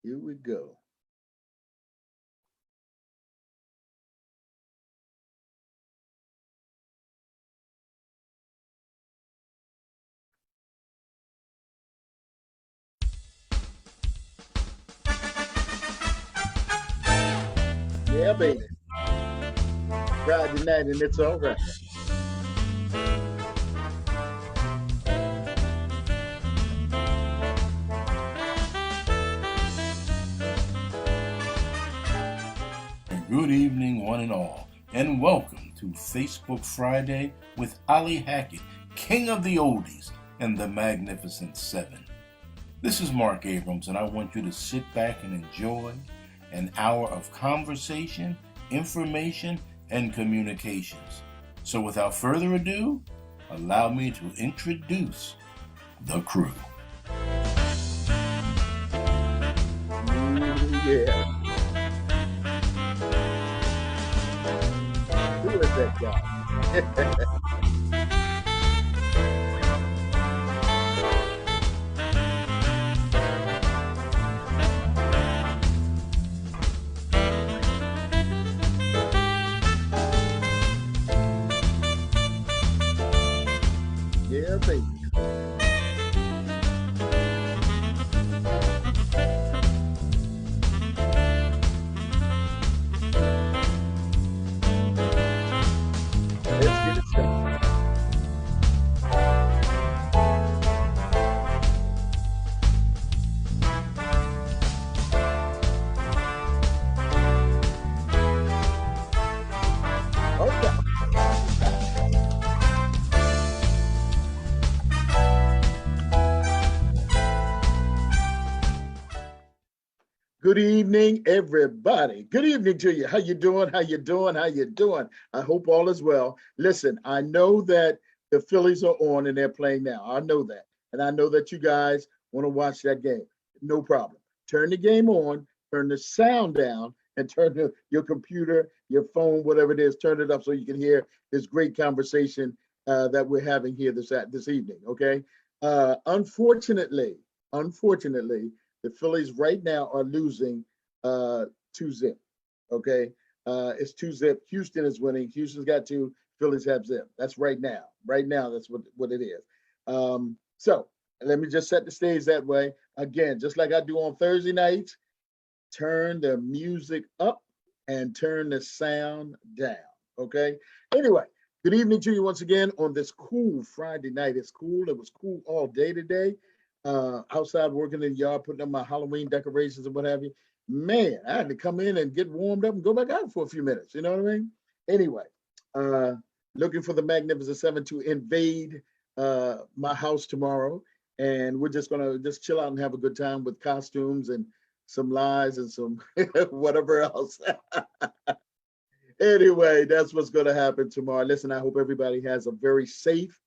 Here we go. Yeah, baby. Friday night and it's all right. Good evening, one and all, and welcome to Facebook Friday with Ali Hackett, King of the Oldies and the Magnificent Seven. This is Mark Abrams, and I want you to sit back and enjoy an hour of conversation, information, and communications. So without further ado, allow me to introduce the crew. Yeah. Who is that guy? Yeah, baby. Let's get it started. Okay. Good evening, everybody. Good evening to you. How you doing? How you doing? How you doing? I hope all is well. Listen, I know that the Phillies are on and they're playing now. I know that. And I know that you guys want to watch that game. No problem. Turn the game on, turn the sound down, and turn your computer, your phone, whatever it is, turn it up so you can hear this great conversation that we're having here this evening. Okay. Unfortunately, the Phillies right now are losing 2-0. Okay. It's 2-0. Houston is winning. Houston's got 2. Phillies have 0. That's right now. Right now, that's what it is. So let me just set the stage that way. Again, just like I do on Thursday nights, turn the music up and turn the sound down. Okay. Anyway, good evening to you once again on this cool Friday night. It's cool. It was cool all day today. Outside working in the yard, putting up my Halloween decorations and what have you. Man, I had to come in and get warmed up and go back out for a few minutes. You know what I mean? Anyway, looking for the Magnificent Seven to invade my house tomorrow. And we're just gonna just chill out and have a good time with costumes and some lies and some whatever else. Anyway, that's what's gonna happen tomorrow. Listen, I hope everybody has a very safe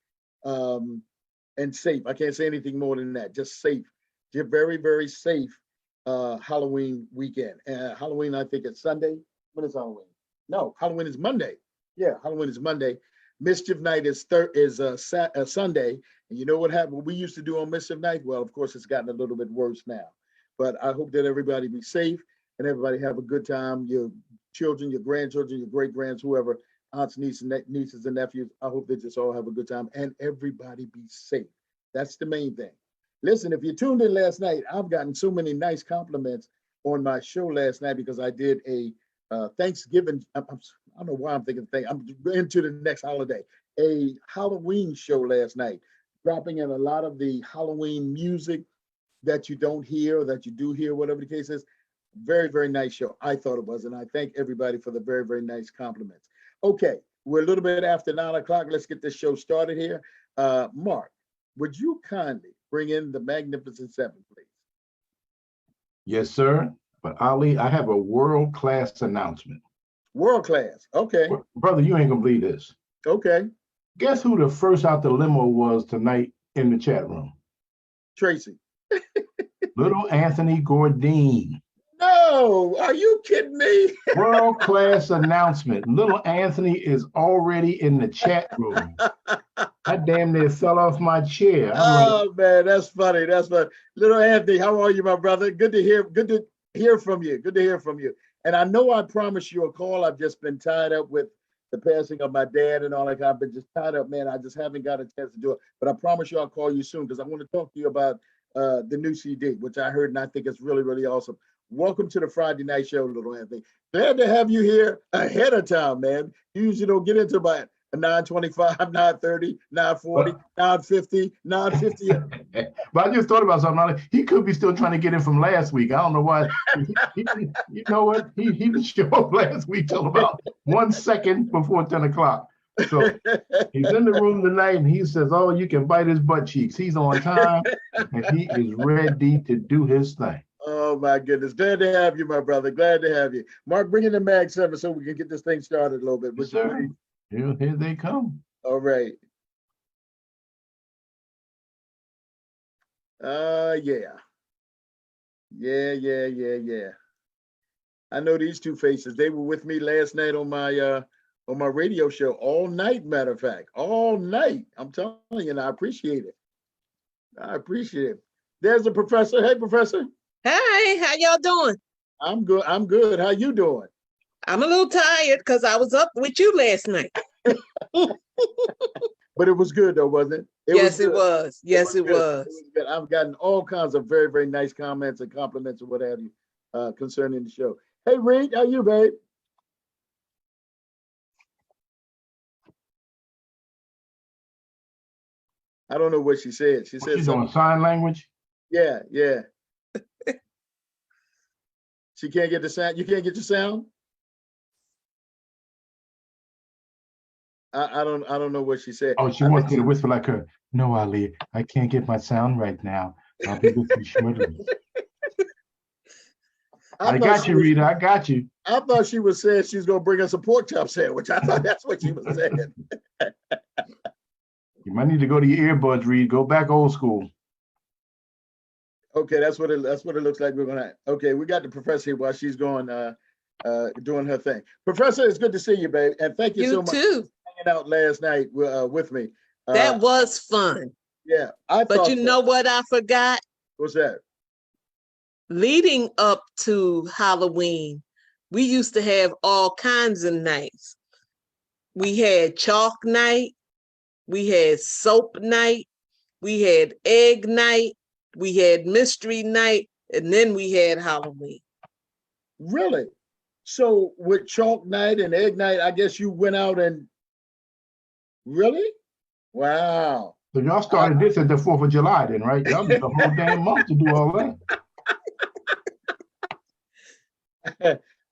and safe. I can't say anything more than that. Just safe. You're very, very safe Halloween weekend. Halloween, I think it's Sunday. When is Halloween? No, Halloween is Monday. Yeah, Halloween is Monday. Mischief night is Sunday. And you know what happened? What we used to do on Mischief night? Well, of course, it's gotten a little bit worse now. But I hope that everybody be safe and everybody have a good time. Your children, your grandchildren, your great-grands, whoever, aunts, nieces, and nephews. I hope they just all have a good time and everybody be safe. That's the main thing. Listen, if you tuned in last night, I've gotten so many nice compliments on my show last night because I did a Thanksgiving. I don't know why I'm thinking thing. I'm into the next holiday. A Halloween show last night, dropping in a lot of the Halloween music that you don't hear or that you do hear, whatever the case is. Very, very nice show. I thought it was, and I thank everybody for the very, very nice compliments. Okay, we're a little bit after 9 o'clock. Let's get this show started here. Mark, would you kindly bring in the Magnificent Seven, please? Yes, sir. But Ali, I have a world-class announcement. World class. Okay. Brother, you ain't gonna believe this. Okay. Guess who the first out the limo was tonight in the chat room? Tracy. Little Anthony Gordine. No, are you kidding me? World-class announcement. Little Anthony is already in the chat room. I damn near fell off my chair. I'm like, Oh man, that's funny. That's funny. Little Anthony, how are you, my brother? Good to hear. Good to hear from you. Good to hear from you. And I know I promised you a call. I've just been tied up with the passing of my dad and all that. I've been just tied up, man. I just haven't got a chance to do it. But I promise you I'll call you soon because I want to talk to you about the new CD, which I heard and I think it's really, really awesome. Welcome to the Friday night show, little Anthony. Glad to have you here ahead of time, man. You usually don't get into about 9:25, 9:30, 9:40, 9:50, 9:50. but I just thought about something. He could be still trying to get in from last week. I don't know why. You know what? He didn't show up last week till about 1 second before 10 o'clock. So he's in the room tonight and he says, oh, you can bite his butt cheeks. He's on time and he is ready to do his thing. Oh my goodness. Glad to have you, my brother. Glad to have you. Mark, bring in the Mag 7 so we can get this thing started a little bit. Yes, sir. Here they come. All right. Yeah. Yeah. I know these two faces. They were with me last night on my radio show all night, matter of fact. All night. I'm telling you, and I appreciate it. I appreciate it. There's the professor. Hey, professor. Hi, how y'all doing? I'm good. I'm good. How you doing? I'm a little tired because I was up with you last night. But it was good though, wasn't it? Yes, it was. Yes, it was. Good. I've gotten all kinds of very, very nice comments and compliments and what have you concerning the show. Hey, Reed, how you, babe? I don't know what she said. She said She's doing something. sign language? Yeah. She can't get the sound. You can't get your sound? I don't know what she said. Oh, she wants me to whisper like her. No, Ali, I can't get my sound right now. I'll be with you shortly. I got you, Rita. I got you. I thought she was saying she's gonna bring us a pork chop sandwich. I thought that's what she was saying. You might need to go to your earbuds, Reed. Go back old school. Okay, that's what it looks like. We're gonna. Okay, we got the professor here while she's going doing her thing. Professor, it's good to see you, babe, and thank you so much You too. for hanging out last night with me. That was fun. Yeah, But you know what I forgot? What's that? Leading up to Halloween, we used to have all kinds of nights. We had chalk night, we had soap night, we had egg night, we had mystery night, and then we had Halloween. Really? So with chalk night and egg night, I guess you went out and really? Wow. So y'all started this at the 4th of July then, right? Y'all need a whole damn month to do all that.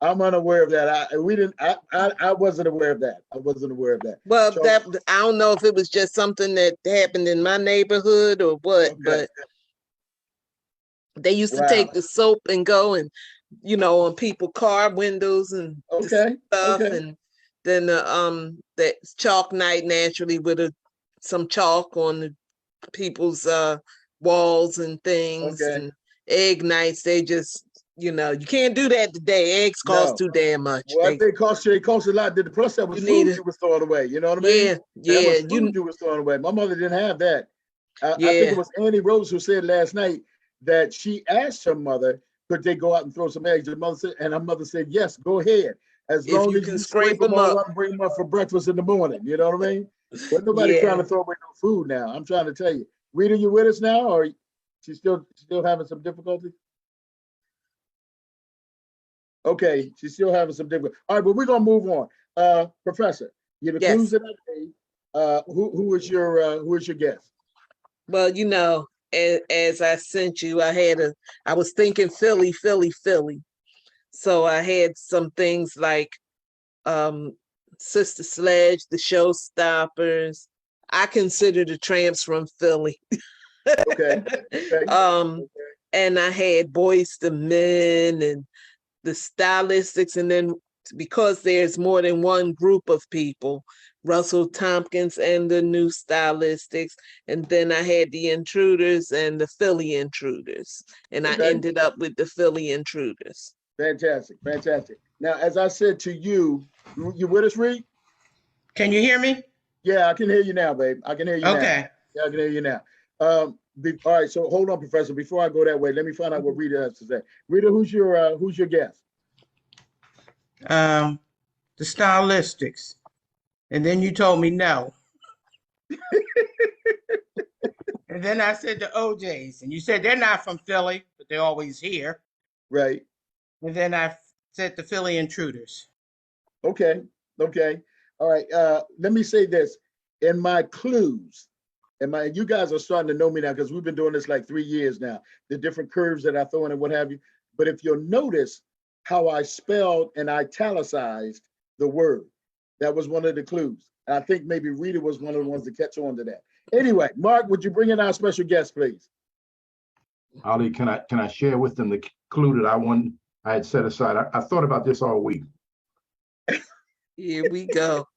I'm unaware of that. I wasn't aware of that. I wasn't aware of that. Well, So- I don't know if it was just something that happened in my neighborhood or what, Okay. but they used to Wow. take the soap and go and, on people's car windows and Okay. stuff, Okay. and then that chalk night naturally with some chalk on the people's walls and things, Okay. and egg nights. They just you can't do that today. Eggs cost No. too damn much. Well, they cost a lot. The plus that was You food need you was throwing away. You know what I mean? Yeah, That yeah, was food you was throwing away. My mother didn't have that. I think it was Annie Rose who said last night that she asked her mother, could they go out and throw some eggs? Her mother said, yes, go ahead. As If long you as can you scrape them them all up. up and bring them up for breakfast in the morning. You know what I mean? But nobody Yeah. trying to throw away no food now. I'm trying to tell you. Rita, you with us now, or she's still having some difficulty? Okay, she's still having some difficulty. All right, but we're gonna move on. Professor, you're the Yes. clues of that day. Who is your guest? Well, as I sent you, I was thinking Philly. So I had some things like Sister Sledge, the Showstoppers. I consider the Tramps from Philly. Okay. And I had Boys to Men and the Stylistics, and then because there's more than one group of people, Russell Tompkins and the New Stylistics, and then I had the Intruders and the Philly Intruders, and I ended up with the Philly Intruders. Fantastic. Now, as I said to you, you with us, Reed? Can you hear me? Yeah, I can hear you now, babe. I can hear you now. Okay. Yeah, I can hear you now. All right, so hold on, Professor. Before I go that way, let me find out what Rita has to say. Rita, who's your guest? The stylistics. And then you told me no. And then I said the OJs, and you said they're not from Philly, but they're always here. Right. And then I said the Philly Intruders. Okay. Okay. All right. Let me say this. In my clues, you guys are starting to know me now because we've been doing this like 3 years now, the different curves that I throw in and what have you. But if you'll notice how I spelled and italicized the word, that was one of the clues. And I think maybe Rita was one of the ones to catch on to that. Anyway, Mark, would you bring in our special guest, please? Ali, can I share with them the clue that I had set aside? I thought about this all week. Here we go.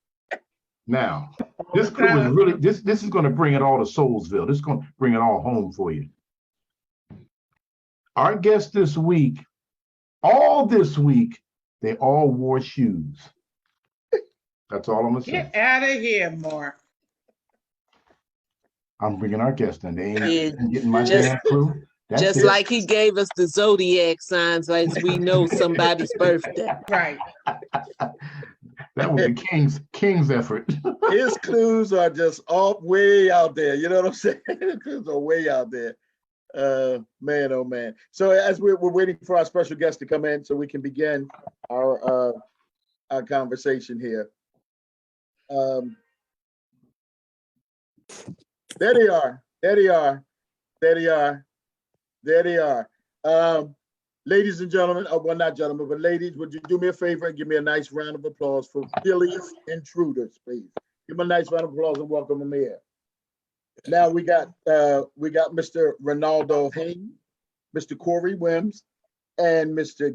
Now, this clue is really this is going to bring it all to Soulsville. This is going to bring it all home for you. Our guests this week, they all wore shoes. That's all I'm gonna say. Get out of here, Mark. I'm bringing our guest in. They ain't Yeah, getting my just- damn clue. That's Just it. like he gave us the zodiac signs, as we know somebody's birthday. Right. That was the king's effort. His clues are just off way out there. You know what I'm saying? His clues are way out there. Man, oh man. So as we're waiting for our special guest to come in so we can begin our conversation here. There they are. There they are. There they are. There they are. Ladies and gentlemen, well, not gentlemen, but ladies, would you do me a favor and give me a nice round of applause for Philly's Intruders, please? Give them a nice round of applause and welcome them here. Now we got Mr. Ronaldo Haynes, Mr. Corey Wims, and Mr.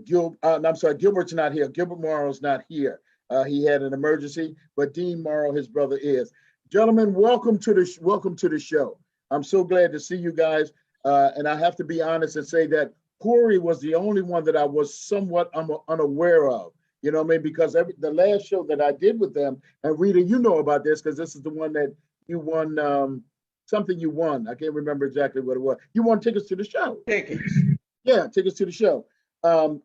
Gilbert's not here. Gilbert Morrow's not here. He had an emergency, but Dean Morrow, his brother, is. Gentlemen, welcome to the show. I'm so glad to see you guys. And I have to be honest and say that Corey was the only one that I was somewhat unaware of. You know what I mean? Because the last show that I did with them, and Rita, you know about this because this is the one that you won, something you won. I can't remember exactly what it was. You won tickets to the show. Tickets. Yeah, tickets to the show.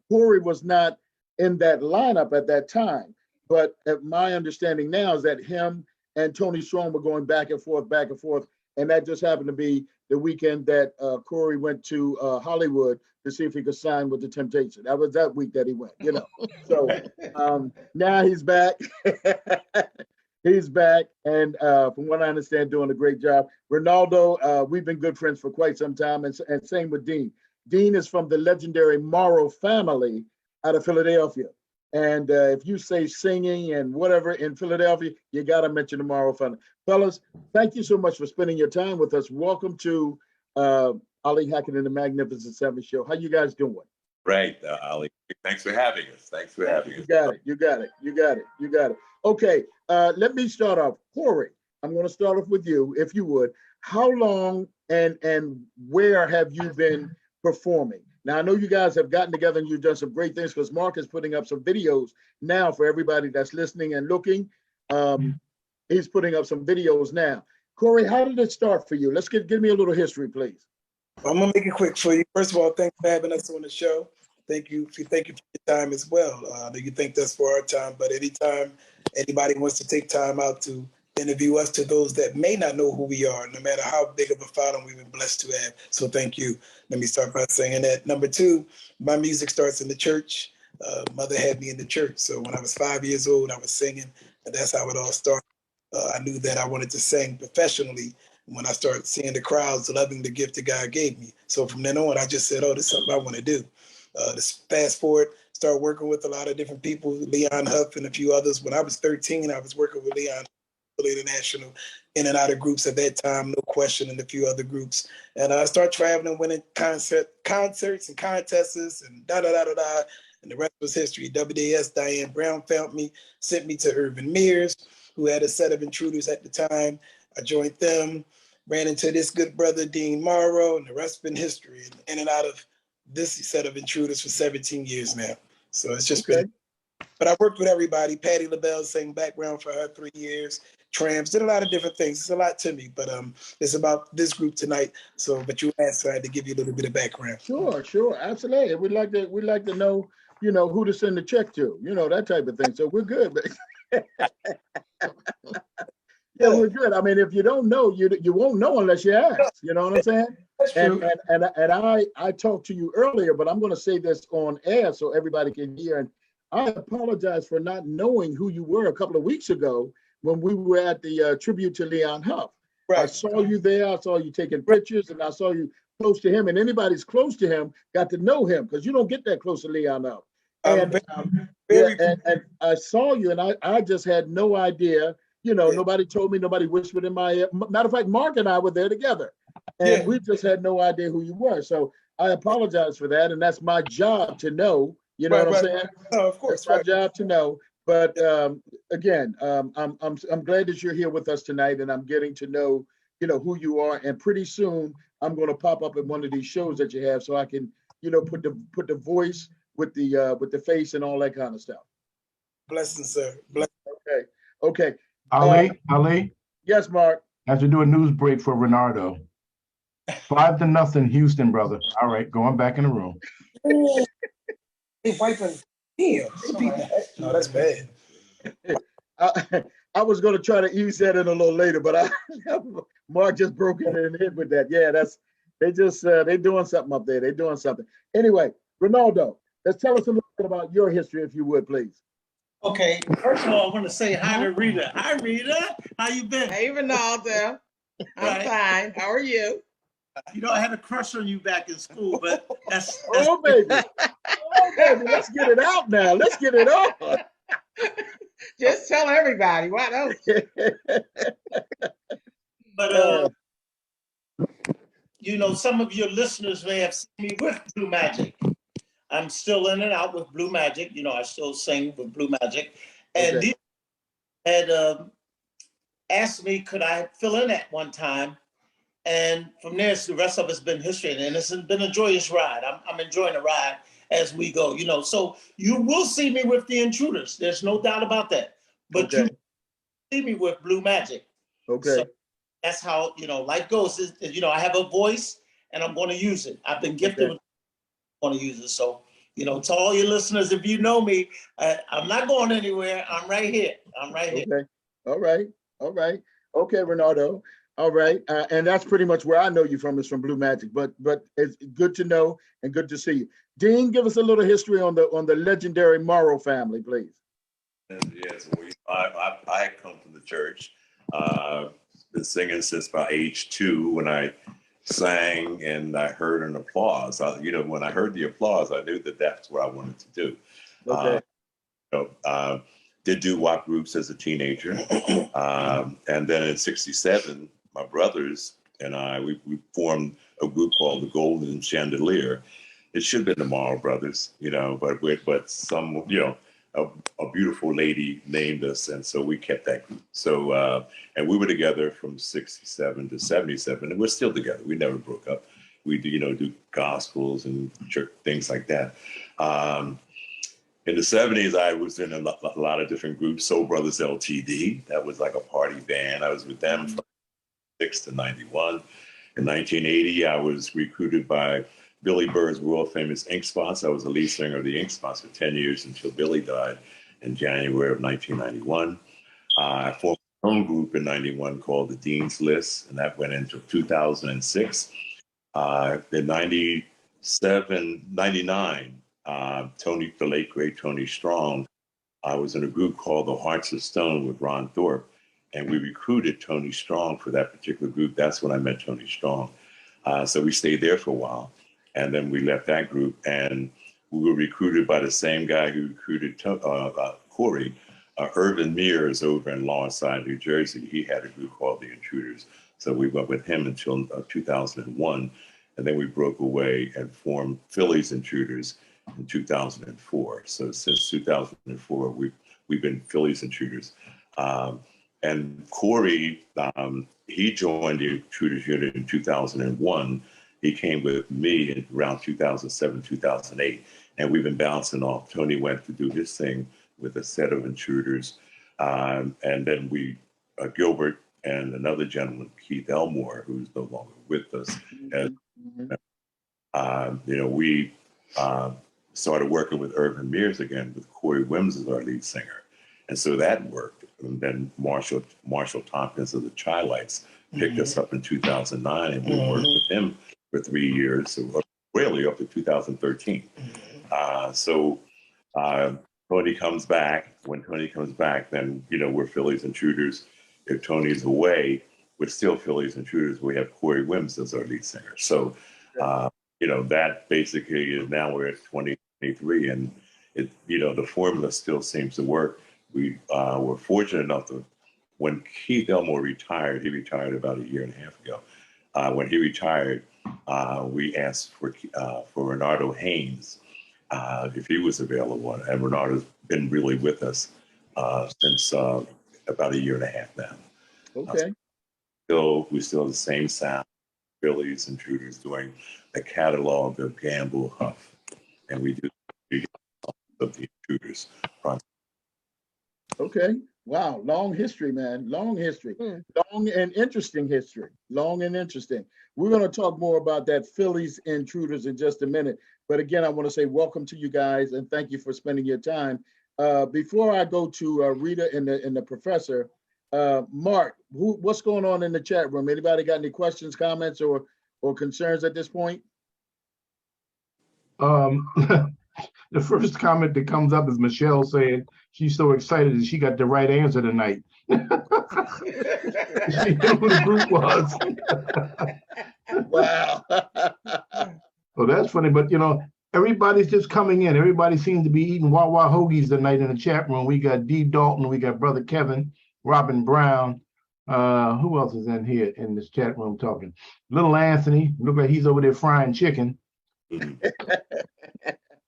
Corey was not in that lineup at that time. But my understanding now is that him and Tony Strong were going back and forth. And that just happened to be the weekend that Corey went to Hollywood to see if he could sign with the Temptation. That was that week that he went, you know. So now he's back. He's back. And from what I understand, doing a great job. Ronaldo, we've been good friends for quite some time. And same with Dean. Dean is from the legendary Morrow family out of Philadelphia. And if you say singing and whatever in Philadelphia, you got to mention the Morrow family. Fellas, thank you so much for spending your time with us. Welcome to Ali Hackett and the Magnificent Seven show. How you guys doing? Right, Ali. Thanks for having us. You got it. Okay, let me start off. Corey, I'm going to start off with you, if you would. How long and where have you been performing? Now, I know you guys have gotten together and you've done some great things because Mark is putting up some videos now for everybody that's listening and looking. He's putting up some videos now. Corey, how did it start for you? Let's give me a little history, please. I'm gonna make it quick for you. First of all, thanks for having us on the show. Thank you for your time as well. I know you think that's for our time, but anytime anybody wants to take time out to interview us, to those that may not know who we are, no matter how big of a following we've been blessed to have. So thank you. Let me start by saying that. Number two, my music starts in the church. Mother had me in the church. So when I was 5 years old, I was singing, and that's how it all started. I knew that I wanted to sing professionally when I started seeing the crowds loving the gift that God gave me. So from then on, I just said, oh, this is something I want to do. This fast forward, start working with a lot of different people, Leon Huff and a few others. When I was 13, I was working with Leon International, in and out of groups at that time, No Question, and a few other groups. And I started traveling, winning concerts and contests and da-da-da-da-da. And the rest was history. WDS, Diane Brown found me, sent me to Urban Mears, who had a set of Intruders at the time. I joined them, ran into this good brother, Dean Morrow, and the rest has been history. And in and out of this set of Intruders for 17 years now. So it's just been, but I worked with everybody. Patti LaBelle sang background for her 3 years. Tramps, did a lot of different things. It's a lot to me, but it's about this group tonight. So, but you asked, so I had to give you a little bit of background. Sure, absolutely. We'd like to know, who to send the check to, that type of thing. So we're good. Yeah, we're good. I mean, if you don't know, you won't know unless you ask. You know what I'm saying? That's true. And I talked to you earlier, but I'm going to say this on air so everybody can hear. And I apologize for not knowing who you were a couple of weeks ago when we were at the tribute to Leon Huff. Right. I saw you there. I saw you taking pictures, and I saw you close to him. And anybody's close to him got to know him because you don't get that close to Leon Huff. And and I saw you, and I just had no idea. Nobody told me, nobody whispered in my ear. Matter of fact, Mark and I were there together, and we just had no idea who you were. So I apologize for that, and that's my job to know. You know what I'm saying? No, of course, it's my job to know. But again, I'm glad that you're here with us tonight, and I'm getting to know, who you are. And pretty soon, I'm going to pop up in one of these shows that you have, so I can, put the voice with the face and all that kind of stuff. Blessings, sir. Okay. Ali. Yes, Mark. I have to do a news break for Renardo. 5-0 Houston, brother. All right, going back in the room. Hey, wiping. Damn. No, that's bad. I was going to try to ease that in a little later, but Mark just broke in and hit with that. Yeah, they're doing something up there. They're doing something. Anyway, Ronaldo, let's tell us a little bit about your history, if you would, please. Okay, first of all, I want to say hi to Rita. Hi, Rita. How you been? Hey, Ronaldo. I'm fine. How are you? I had a crush on you back in school, but that's oh, baby. Let's get it out now. Let's get it on. Just tell everybody. Why don't you? But, some of your listeners may have seen me with Blue Magic. I'm still in and out with Blue Magic. I still sing with Blue Magic. And they had asked me, could I fill in at one time? And from there, the rest of it's been history. And it's been a joyous ride. I'm enjoying the ride as we go, So you will see me with the Intruders. There's no doubt about that. But you see me with Blue Magic. Okay. So that's how, life goes. I have a voice and I'm going to use it. I've been gifted with want to use it. So, to all your listeners, if you know me, I'm not going anywhere. I'm right here. Okay. All right. Okay, Renardo. All right. And that's pretty much where I know you from, is from Blue Magic. But it's good to know and good to see you. Dean, give us a little history on the legendary Morrow family, please. Yes, I come from the church. Been singing since about age 2 when I sang and I heard an applause. When I heard the applause, I knew that that's what I wanted to do. Okay. Did doo-wop groups as a teenager. And then in 1967, my brothers and I, we formed a group called the Golden Chandelier. It should have been the Morrow Brothers, but some, a beautiful lady named us, and so we kept that group. So, and we were together from 1967 to 1977, and we're still together. We never broke up. We do gospels and church things like that. In the 1970s, I was in a lot of different groups. Soul Brothers LTD, that was like a party band. I was with them from 1996 to 1991. In 1980, I was recruited by Billy Bird's world famous Ink Spots. I was the lead singer of the Ink Spots for 10 years until Billy died in January of 1991. I formed my own group in 1991 called the Dean's List, and that went into 2006. In 1999, the late great Tony Strong, I was in a group called the Hearts of Stone with Ron Thorpe, and we recruited Tony Strong for that particular group. That's when I met Tony Strong. So we stayed there for a while. And then we left that group, and we were recruited by the same guy who recruited Corey. Irvin Mears over in Lawnside, New Jersey. He had a group called the Intruders. So we went with him until 2001. And then we broke away and formed Philly's Intruders in 2004. So since 2004, we've been Philly's Intruders. And Corey, he joined the Intruders unit in 2001. He came with me in around 2007, 2008, and we've been bouncing off. Tony went to do his thing with a set of Intruders, and then we Gilbert and another gentleman, Keith Elmore, who's no longer with us. And, we started working with Irvin Mears again with Corey Wims as our lead singer. And so that worked. And then Marshall Tompkins of the Chi-Lites picked us up in 2009, and we worked with him for 3 years, so really up to 2013. Tony comes back. When Tony comes back, then, we're Phillies Intruders. If Tony's away, we're still Phillies Intruders. We have Corey Wims as our lead singer. So, that basically is now we're at 2023, and the formula still seems to work. We were fortunate enough to, when Keith Elmore retired, he retired about 1.5 years ago. When he retired, we asked for Renardo Haynes if he was available, and Renardo's been really with us since about 1.5 years now. Okay. We still have the same sound, Phillies Intruders, doing a catalog of Gamble, Huff, and we do of the Intruders. Okay. Wow. Long history, man. Long history. Long and interesting history. Long and interesting. We're going to talk more about that Phillies Intruders in just a minute. But again, I want to say welcome to you guys and thank you for spending your time. Before I go to Rita and the professor, Mark, what's going on in the chat room? Anybody got any questions, comments, or concerns at this point? The first comment that comes up is Michelle saying she's so excited that she got the right answer tonight. She knew who the group was. Wow. So that's funny, but everybody's just coming in. Everybody seems to be eating Wawa hoagies tonight in the chat room. We got D. Dalton, we got Brother Kevin, Robin Brown. Who else is in here in this chat room talking? Little Anthony, look like he's over there frying chicken.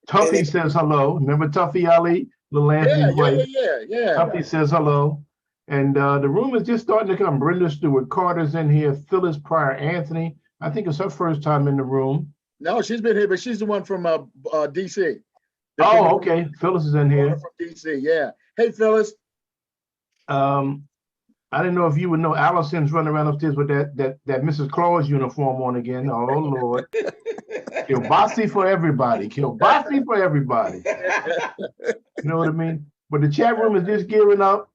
Tuffy says hello. Remember Tuffy Ali? Little Anthony's wife. Yeah. Tuffy says hello. And the room is just starting to come. Brenda Stewart Carter's in here. Phyllis Pryor Anthony. I think it's her first time in the room. No, she's been here, but she's the one from DC. Oh, okay. Phyllis is in here. From DC, yeah. Hey, Phyllis. I didn't know if you would know Allison's running around upstairs with that Mrs. Claus uniform on again. Oh, Lord. Kielbasi for everybody. Kielbasi for everybody. You know what I mean? But the chat room is just gearing up.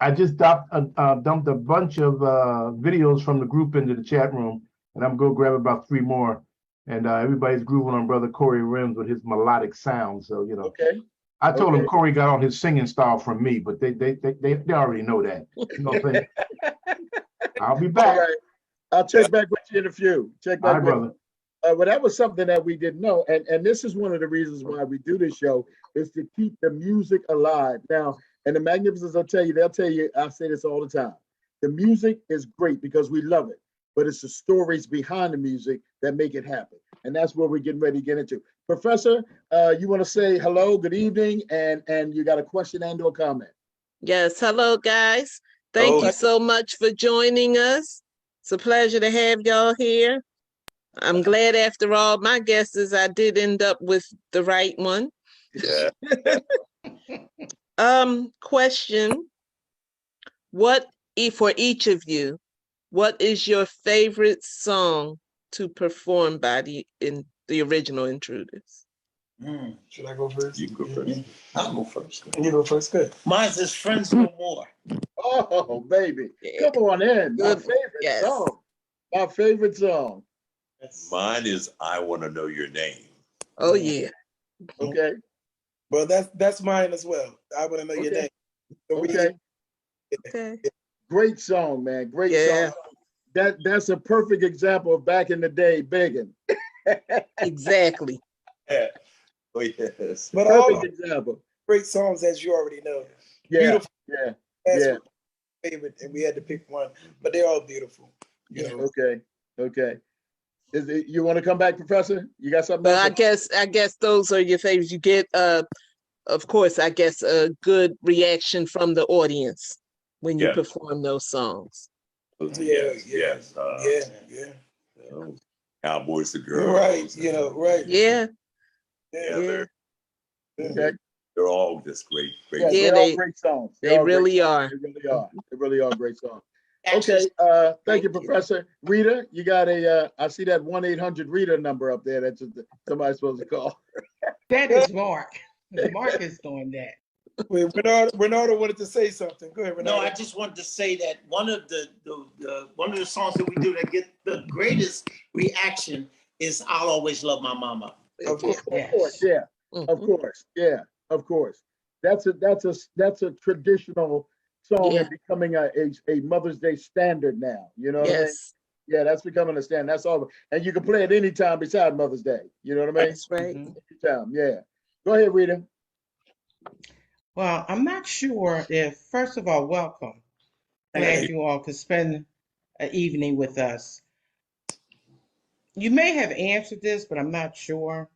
I just dumped a bunch of videos from the group into the chat room, and I'm going to grab about 3 more. And everybody's grooving on Brother Corey Wims with his melodic sound. So, Okay. I told him Corey got on his singing style from me, but they already know that. You know what I'm saying? I'll be back. All right. I'll check back with you in a few. Check back, brother. Well, that was something that we didn't know, and this is one of the reasons why we do this show is to keep the music alive. Now, and the Magnificents they'll tell you, I say this all the time. The music is great because we love it, but it's the stories behind the music that make it happen, and that's what we're getting ready to get into. Professor, you want to say hello, good evening, and you got a question and or comment? Yes, hello guys. Thank you so much for joining us. It's a pleasure to have y'all here. I'm glad after all my guesses, I did end up with the right one. Yeah. Question, for each of you, what is your favorite song to perform by the original Intruders? Should I go first? You can go first. I'll go first. You go first, good. Mine's is Friends No More. Oh, baby. Come on in. My favorite song. My favorite song. Mine is I Want to Know Your Name. Oh, yeah. Okay. Well, that's mine as well. I Want to Know Your Name. So Okay. Great song, man. Great song. That's a perfect example of back in the day begging. Exactly. Yeah. Oh, yes. But Perfect example. Great songs, as you already know. Yeah. Beautiful. Yeah. That's Yeah. my favorite, and we had to pick one, but they're all beautiful. Okay. Okay. You want to come back, Professor? You got something? But I guess those are your favorites. You get, of course, I guess a good reaction from the audience when you perform those songs. Yeah. Cowboys the Girls. Right. Right. Yeah. Okay. they're all just great. Yeah, Yeah, they're all they- great songs. they all great really songs. are. They really are. They really are great songs. Actually, Okay, thank you, Thank you. Professor. Rita, you got a, I see that 1-800-RITA number up there. That's somebody's supposed to call. That is Mark. Mark is doing that. Wait, Renardo wanted to say something. Go ahead, Renardo. no, I just wanted to say that one of the songs that we do that get the greatest reaction is "I'll Always Love My Mama." Of course, Yes. yeah, of Mhm. course, yeah, of course. That's a traditional song Yeah. and becoming a Mother's Day standard now. You know what I mean? Yes, Yeah, that's becoming a standard. That's all. And you can play it anytime besides Mother's Day. You know what I mean? that's right. Mhm. Anytime, yeah. Go ahead, Rita. Well, I'm not sure if, first of all, welcome. Glad you all could spend an evening with us. You may have answered this, but I'm not sure.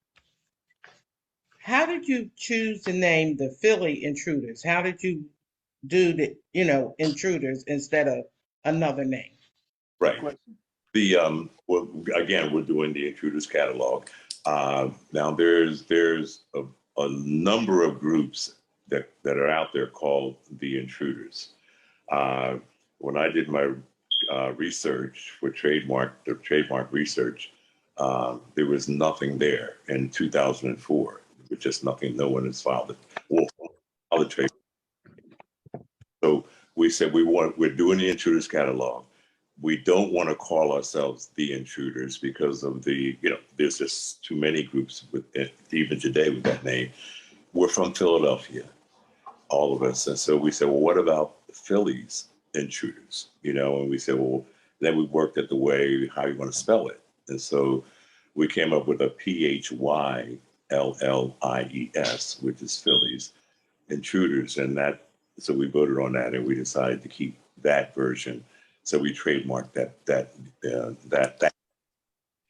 How did you choose to name the Philly Intruders? How did you do the, Intruders instead of another name? Right. The well, again, we're doing the Intruders catalog. Now there's a number of groups that are out there called the Intruders. When I did my research for trademark research, there was nothing there in 2004. There was just nothing. No one has filed it. Well, filed a trade. So we said we're doing the Intruders catalog. We don't want to call ourselves the Intruders because of there's just too many groups with it, even today with that name. We're from Philadelphia, all of us. And so we said, well, what about the Phillies Intruders? And we said, well, then we worked at how you want to spell it. And so we came up with a PHYLLIES, which is Phillies Intruders. And so we voted on that and we decided to keep that version. So we trademarked that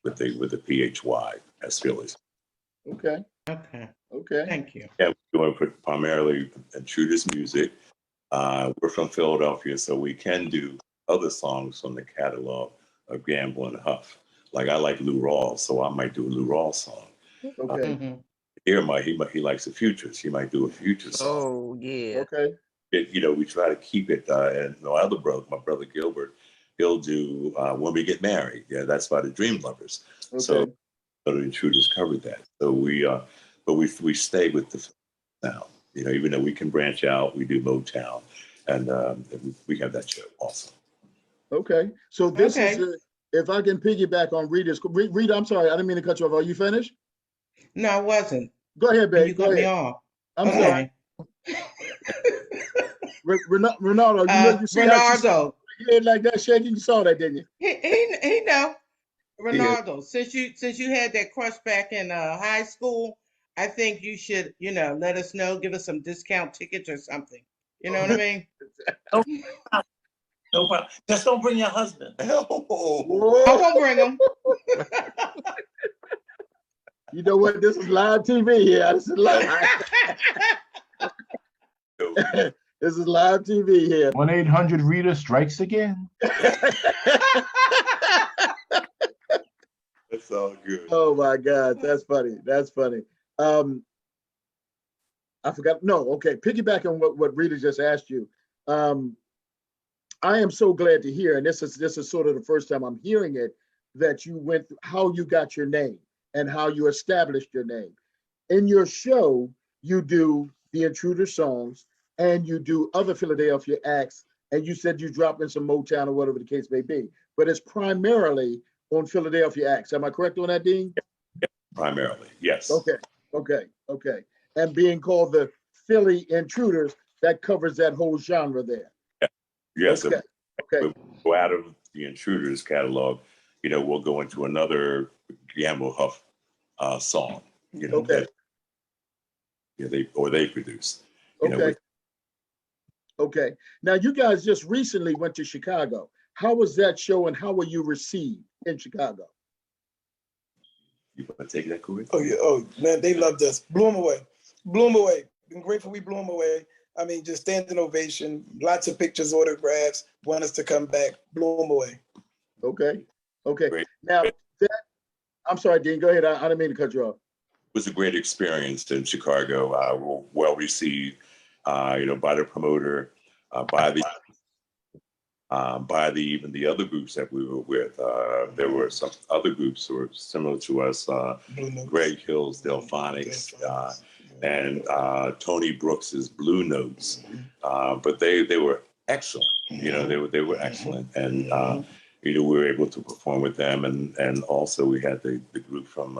with the PHY as Phillies. Okay. Okay, Okay. thank you. Yeah, we're doing primarily Intruders music. We're from Philadelphia, so we can do other songs from the catalog of Gamble and Huff. Like I like Lou Rawls, so I might do a Lou Rawls song. Okay. Mhm. He likes the Futures. He might do a Futures song. Oh, yeah. Okay. We try to keep it. And my brother Gilbert, he'll do When We Get Married. Yeah, that's by the Dream Lovers. Okay. So the Intruders covered that. So but we stay with the sound. Even though we can branch out, we do Motown, and we have that show also. Okay. So this Okay. is if I can piggyback on Rita's. Rita, I'm sorry, I didn't mean to cut you off. Are you finished? No, I wasn't. Go ahead, But babe. you Go cut me ahead. off. I'm sorry. Okay. Ronaldo, you see how she Bernardo, head like that shaking? You saw that, didn't you? he know. Ronaldo, since you had that crush back in high school, I think you should, let us know, give us some discount tickets or something. You know what I mean? No problem. Just don't bring your husband. I Whoa. won't bring them. You know what? This is live TV here. This is live. This is live TV here. 1-800-RITA strikes again. That's all good. Oh my God, that's funny. That's funny. I forgot. No, okay. Piggyback on what Rita just asked you. I am so glad to hear, and this is sort of the first time I'm hearing it, that you went through how you got your name and how you established your name. In your show, you do the Intruder songs and you do other Philadelphia acts, and you said you drop in some Motown or whatever the case may be, but it's primarily on Philadelphia acts. Am I correct on that, Dean? Primarily, yes. Okay. And being called the Philly Intruders, that covers that whole genre there. Yes. Okay. We'll go out of the Intruders catalog. We'll go into another Gamble Huff song. Okay. They produce. Okay. Now you guys just recently went to Chicago. How was that show and how were you received in Chicago? You want to take that, Corey? Oh yeah. Oh man, they loved us. Blew them away. Been grateful we blew them away. I mean, just standing ovation, lots of pictures, autographs, want us to come back, blew them away. Okay. Great. Now, I'm sorry, Dean, go ahead. I didn't mean to cut you off. was a great experience in Chicago. Well received, by the promoter, by even the other groups that we were with. There were some other groups who were similar to us, Greg Hill's Delphonics, and Tony Brooks's Blue Notes. But they were excellent. They were excellent, and we were able to perform with them, and also we had the group from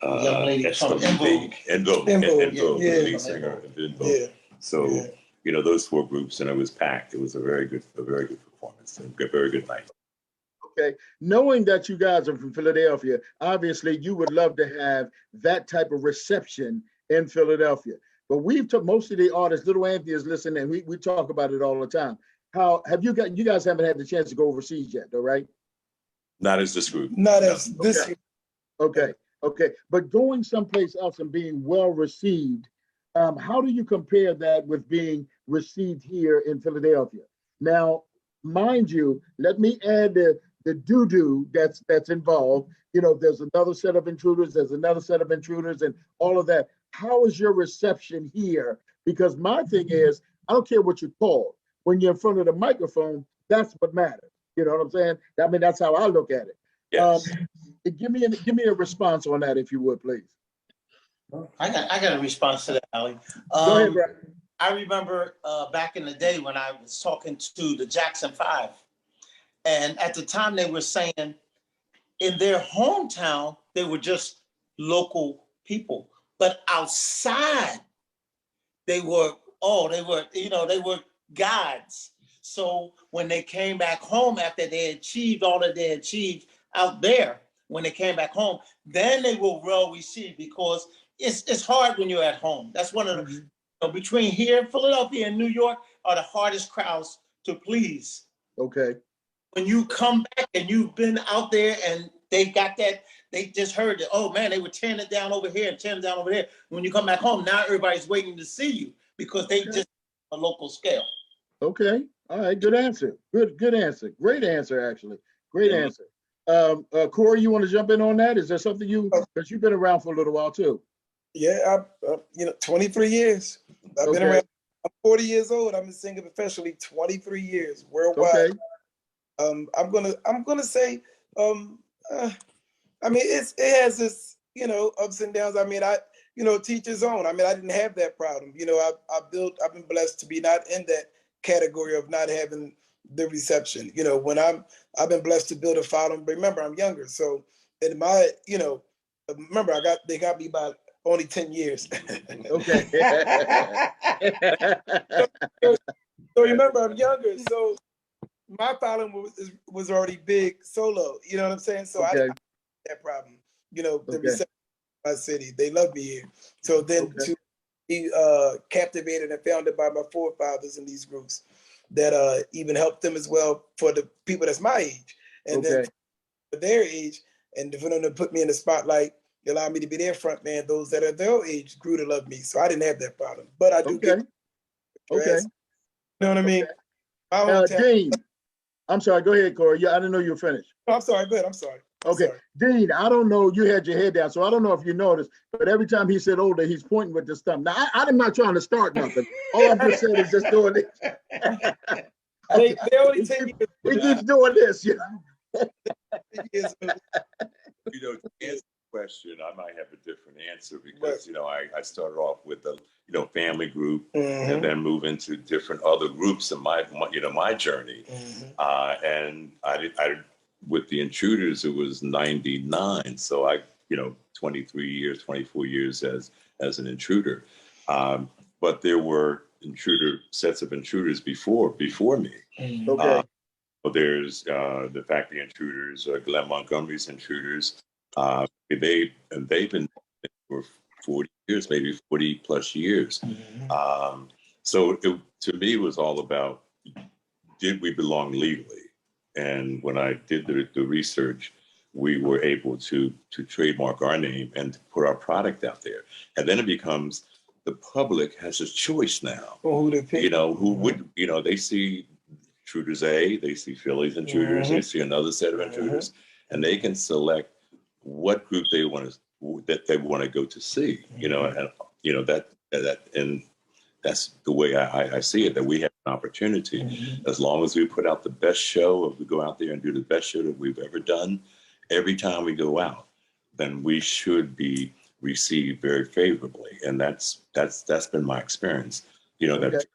young lady from Envo, the lead singer of Envo. So those 4 groups, and it was packed. It was a very good performance, and a very good night. Okay, knowing that you guys are from Philadelphia, obviously you would love to have that type of reception in Philadelphia. But we've took most of the artists, Little Anthony is listening, and we talk about it all the time. How have you guys haven't had the chance to go overseas yet, though, right? Not as this group. Not as this. Okay. But going someplace else and being well received, how do you compare that with being received here in Philadelphia? Now, mind you, let me add the doo-doo that's involved. There's another set of intruders, and all of that. How is your reception here? Because my thing is, I don't care what you're called. When you're in front of the microphone, that's what matters. You know what I'm saying? I mean, that's how I look at it. Yes. Give me a response on that, if you would, please. I got a response to that, Ali. Go ahead, Brad. I remember back in the day when I was talking to the Jackson 5, and at the time they were saying in their hometown, they were just local people, but outside they were gods. So when they came back home after they achieved all that they achieved out there, when they came back home, then they were well received, because it's hard when you're at home. That's one of the, between here, Philadelphia and New York are the hardest crowds to please. Okay. When you come back and you've been out there and they got that, they just heard that, oh man, they were tearing it down over here and tearing it down over there. When you come back home, now everybody's waiting to see you because they just a local scale. Okay. All right. Good answer. Good answer. Great answer, actually. Great answer. Corey, you want to jump in on that? Is there something because you've been around for a little while too? Yeah, 23 years. I've been around. I'm 40 years old. I've been singing professionally 23 years worldwide. Okay. I'm gonna say, I mean, it has its ups and downs. I mean, teach his own. I mean, I didn't have that problem. I've been blessed to be not in that category of not having the reception. When I've been blessed to build a following. Remember, I'm younger, so in my remember they got me by only 10 years. Okay. So remember, I'm younger, so my following was already big solo. You know what I'm saying? So I didn't have that problem. The reception of my city, they love me here. So then to be captivated and founded by my forefathers in these groups that even helped them as well for the people that's my age, and then for their age, and for them to put me in the spotlight, allow me to be their front man. Those that are their age grew to love me, so I didn't have that problem. But I do get you know what I mean? Dean, I'm sorry. Go ahead, Corey. I didn't know you were finished. Oh, I'm sorry. Go ahead. I'm sorry. Okay, Dean, I don't know. You had your head down, so I don't know if you noticed, but every time he said older, he's pointing with this thumb. Now, I'm not trying to start nothing. All I'm just saying is just doing this. They only 10 years. He keeps doing this, To answer the question, I might have a different answer because, I started off with the, family group and then move into different other groups in my journey. And I with the Intruders, it was 99. So I, 24 years as an intruder. But there were sets of intruders before me. Okay. There's the Factory Intruders, Glenn Montgomery's Intruders. They've been for 40 years, maybe 40 plus years. So to me, it was all about, did we belong legally? And when I did the research, we were able to trademark our name and to put our product out there. And then it becomes the public has a choice now. Well, who they pick? Who would, they see Intruders A, they see Philly's Intruders, they see another set of Intruders, and they can select what group they want to that they want to go to see, and and that's the way I see it, that we have an opportunity, as long as we put out the best show, if we go out there and do the best show that we've ever done, every time we go out, then we should be received very favorably. And that's been my experience, that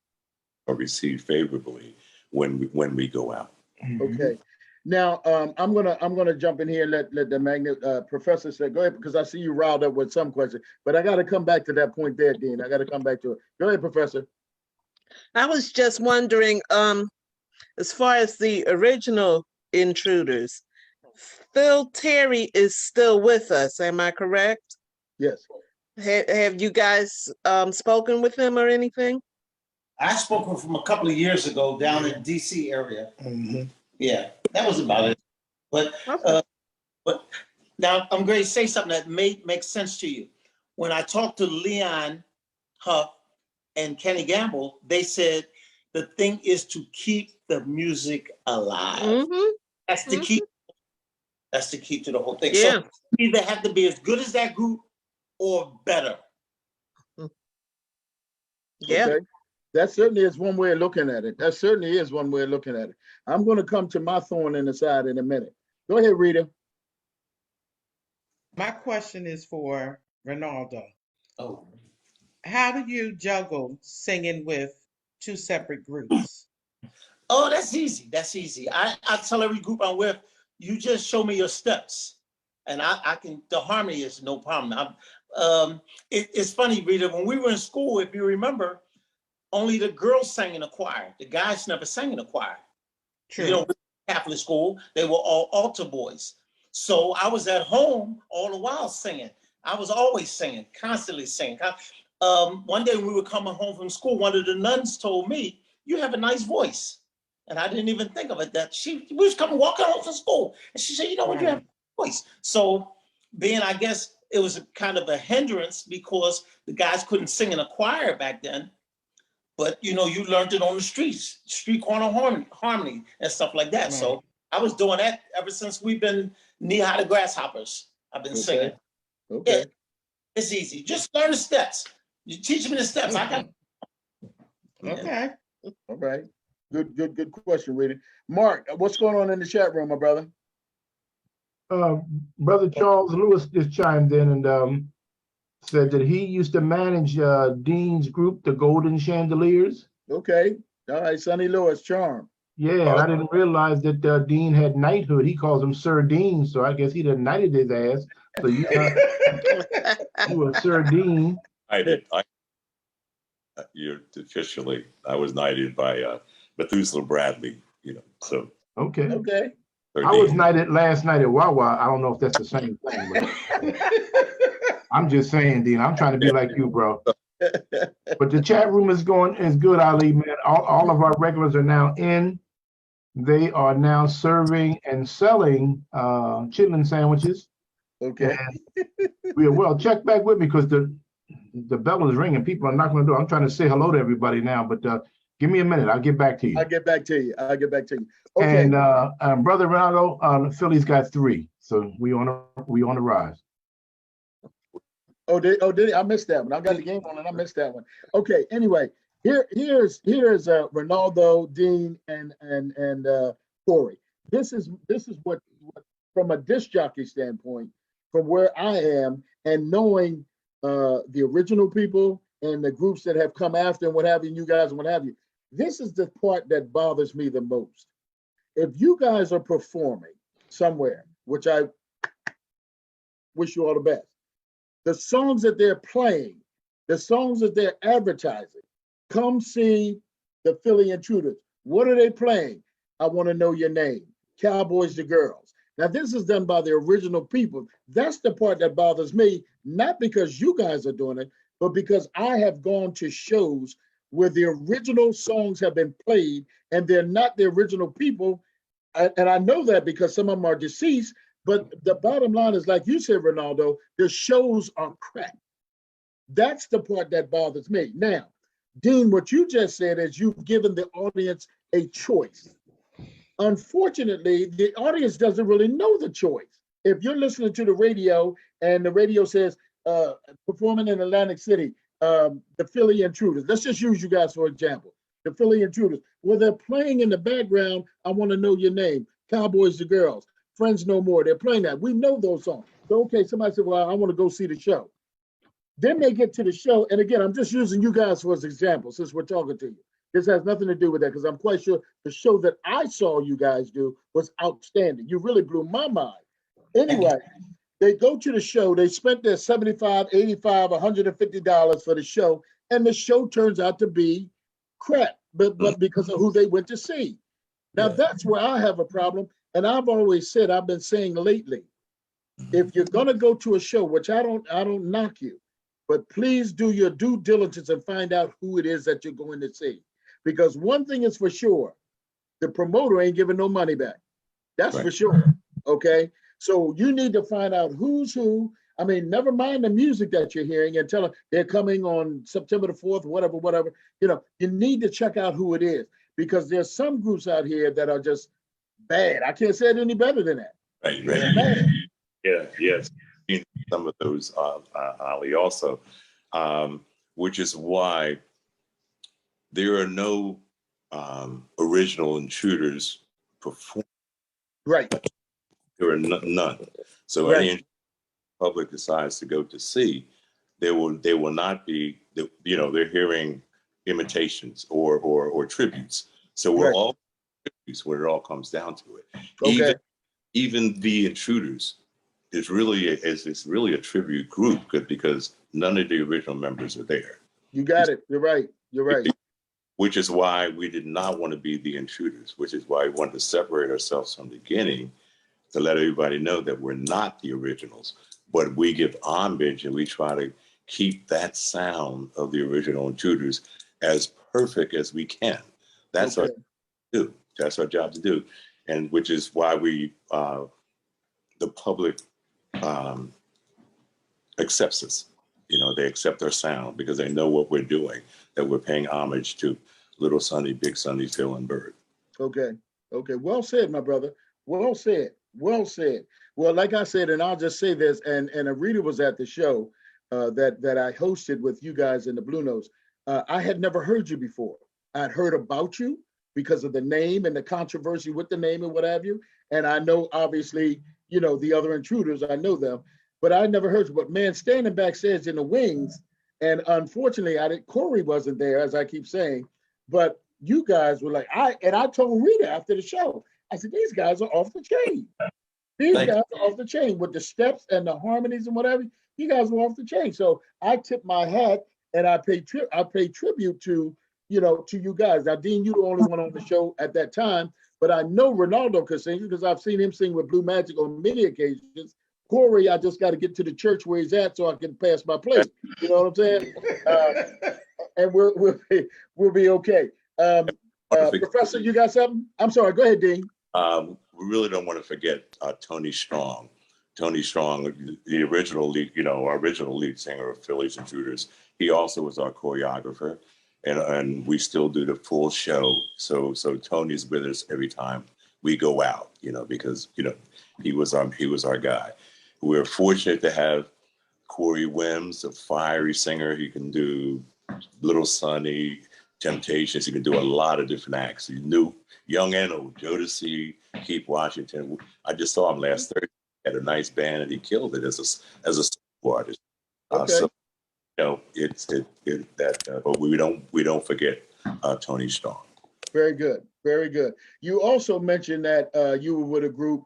are received favorably when we go out. Okay. Now, I'm gonna jump in here and let the magnet professor say, go ahead, because I see you riled up with some question, but I got to come back to that point there, Dean. I got to come back to it. Go ahead, Professor. I was just wondering, as far as the original Intruders, Phil Terry is still with us. Am I correct? Yes. Have you guys spoken with him or anything? I spoke with him a couple of years ago down in DC area. Yeah, that was about it. But now I'm going to say something that may make sense to you. When I talked to Leon Huff and Kenny Gamble, they said the thing is to keep the music alive. That's the key. That's the key to the whole thing. Yeah. So you either have to be as good as that group or better. Yeah. Okay. That certainly is one way of looking at it. That certainly is one way of looking at it. I'm going to come to my thorn in the side in a minute. Go ahead, Rita. My question is for Ronaldo. Oh. How do you juggle singing with two separate groups? Oh, that's easy. That's easy. I tell every group I'm with, you just show me your steps, and I can. The harmony is no problem. It's funny, Rita. When we were in school, if you remember, only the girls sang in the choir. The guys never sang in the choir. True. Catholic school, they were all altar boys. So I was at home all the while singing. I was always singing, constantly singing. One day when we were coming home from school, one of the nuns told me, "You have a nice voice." And I didn't even think of it, that we was walking home from school. And she said, "You know what, you have a voice." So I guess it was a kind of a hindrance because the guys couldn't sing in a choir back then. But you learned it on the streets, street corner harmony and stuff like that. So I was doing that ever since we've been knee-high to grasshoppers. I've been singing. Okay. Yeah, it's easy. Just learn the steps. You teach me the steps. I got. Okay. All right. Good question, Rita. Mark, what's going on in the chat room, my brother? Brother Charles Lewis just chimed in and said that he used to manage Dean's group, the Golden Chandeliers. Okay. All right, Sonny Lewis, charm. Yeah, and I didn't realize that Dean had knighthood. He calls him Sir Dean, so I guess he done knighted his ass. So you were Sir Dean. You're officially, I was knighted by Methuselah Bradley, so. Okay. Okay. I was knighted last night at Wawa. I don't know if that's the same thing, but I'm just saying, Dean, I'm trying to be like you, bro. But the chat room is good, Ali, man. All of our regulars are now in. They are now serving and selling chitlin sandwiches. Okay. Well, check back with me because the bell is ringing. People are knocking on the door. I'm trying to say hello to everybody now, but give me a minute. I'll get back to you. I'll get back to you. Okay. And Brother Ronaldo, Philly's got 3, so we on the rise. Oh, did he? I missed that one. I got the game on and I missed that one. Okay. Anyway, here's Ronaldo, Dean, and Corey. This is what from a disc jockey standpoint, from where I am, and knowing the original people and the groups that have come after and what have you, and you guys and what have you. This is the part that bothers me the most. If you guys are performing somewhere, which I wish you all the best, the songs that they're playing, the songs that they're advertising, come see the Philly Intruders. What are they playing? I Want to Know Your Name, Cowboys to Girls. Now, this is done by the original people. That's the part that bothers me, not because you guys are doing it, but because I have gone to shows where the original songs have been played and they're not the original people. And I know that because some of them are deceased, but the bottom line is, like you said, Ronaldo, the shows are crap. That's the part that bothers me. Now, Dean, what you just said is you've given the audience a choice. Unfortunately, the audience doesn't really know the choice. If you're listening to the radio and the radio says performing in Atlantic City, the Philly Intruders. Let's just use you guys for example. The Philly Intruders. Well, they're playing in the background. I want to know your name. Cowboys to Girls, Friends No More. They're playing that. We know those songs. So okay, somebody said, well, I want to go see the show. Then they get to the show, and again, I'm just using you guys for as example since we're talking to you. This has nothing to do with that because I'm quite sure the show that I saw you guys do was outstanding. You really blew my mind. Anyway, they go to the show. They spent their $75, $85, $150 for the show, and the show turns out to be crap, but because of who they went to see. Now, that's where I have a problem, and I've always said, I've been saying lately, if you're going to go to a show, which I don't knock you, but please do your due diligence and find out who it is that you're going to see. Because one thing is for sure, the promoter ain't giving no money back. That's for sure, okay? So you need to find out who's who. I mean, never mind the music that you're hearing and tell them they're coming on September the 4th, whatever. You know, you need to check out who it is because there's some groups out here that are just bad. I can't say it any better than that. Right. Bad. Yeah, yes. Some of those, Ali, also, which is why there are no original Intruders performing. Right. There are none. So any public decides to go to see, they will not be, they're hearing imitations or tributes. So we're all tributes when it all comes down to it. Okay. Even the Intruders is really a tribute group because none of the original members are there. You got it. You're right. Which is why we did not want to be the Intruders, which is why we wanted to separate ourselves from the beginning to let everybody know that we're not the originals, but we give homage and we try to keep that sound of the original Intruders as perfect as we can. That's our job to do. That's our job to do. And which is why the public accepts us. They accept our sound because they know what we're doing, that we're paying homage to Little Sonny, Big Sonny, Phil, and Bird. Okay. Well said, my brother. Well said. Well, like I said, and I'll just say this, and Arita was at the show that I hosted with you guys in the Blue Notes. I had never heard you before. I'd heard about you because of the name and the controversy with the name and what have you. And I know, obviously, the other Intruders, I know them, but I never heard you. But man, standing backstage in the wings, and unfortunately, Corey wasn't there, as I keep saying, but you guys were like, I told Rita after the show, I said, these guys are off the chain. These guys are off the chain with the steps and the harmonies and whatever. You guys were off the chain. So I tip my hat and I pay tribute to you guys. Now, Dean, you're the only one on the show at that time, but I know Ronaldo could sing because I've seen him sing with Blue Magic on many occasions. Corey, I just got to get to the church where he's at so I can pass my plate. You know what I'm saying? And we'll be okay. Professor, you got something? I'm sorry. Go ahead, Dean. We really don't want to forget Tony Strong. Tony Strong, the original lead, our original lead singer of Philly's Intruders. He also was our choreographer, and we still do the full show. So Tony's with us every time we go out, because he was our guy. We're fortunate to have Corey Wims, a fiery singer. He can do Little Sonny, Temptations. He can do a lot of different acts. He knew young and old, JOCEKY, Keith Washington. I just saw him last Thursday. He had a nice band and he killed it as a solo artist. So but we don't forget Tony Strong. Very good. You also mentioned that you were with a group,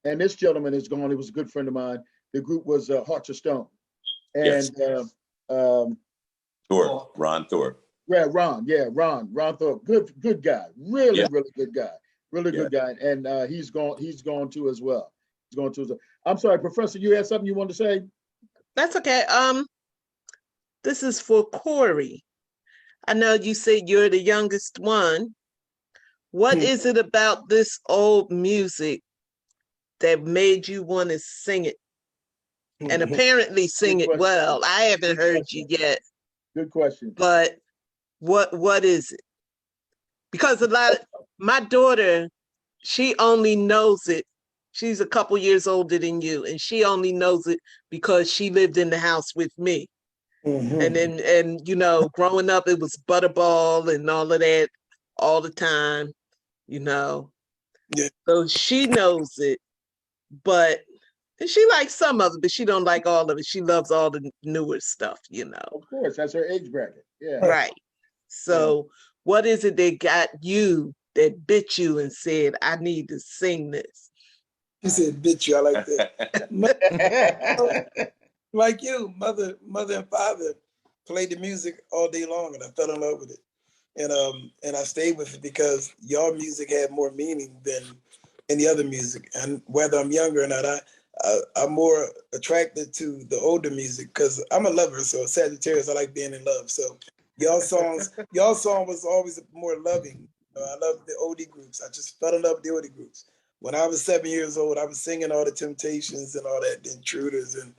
and this gentleman is gone. He was a good friend of mine. The group was Hearts of Stone, and Ron Thorpe. Yeah, Ron Thorpe. Good guy. Really good guy. Really good guy. And he's gone too as well. I'm sorry, Professor, you had something you wanted to say? That's okay. This is for Corey. I know you said you're the youngest one. What is it about this old music that made you want to sing it? And apparently sing it well. I haven't heard you yet. Good question. But what is it? Because my daughter, she only knows it. She's a couple years older than you, and she only knows it because she lived in the house with me. And then, and you know, growing up, it was Butterball and all of that all the time, you know. Yeah. So she knows it, but and she likes some of it, but she don't like all of it. She loves all the newer stuff, you know. Of course, that's her age bracket. Yeah. Right. So what is it that got you, that bit you and said, I need to sing this? She said, bitch you, I like that. Like you, mother and father played the music all day long, and I fell in love with it. And I stayed with it because y'all music had more meaning than any other music. And whether I'm younger or not, I'm more attracted to the older music because I'm a lover. So Sagittarius, I like being in love. So y'all song was always more loving. I love the oldie groups. I just fell in love with the oldie groups. When I was 7 years old, I was singing all the Temptations and all that, the Intruders and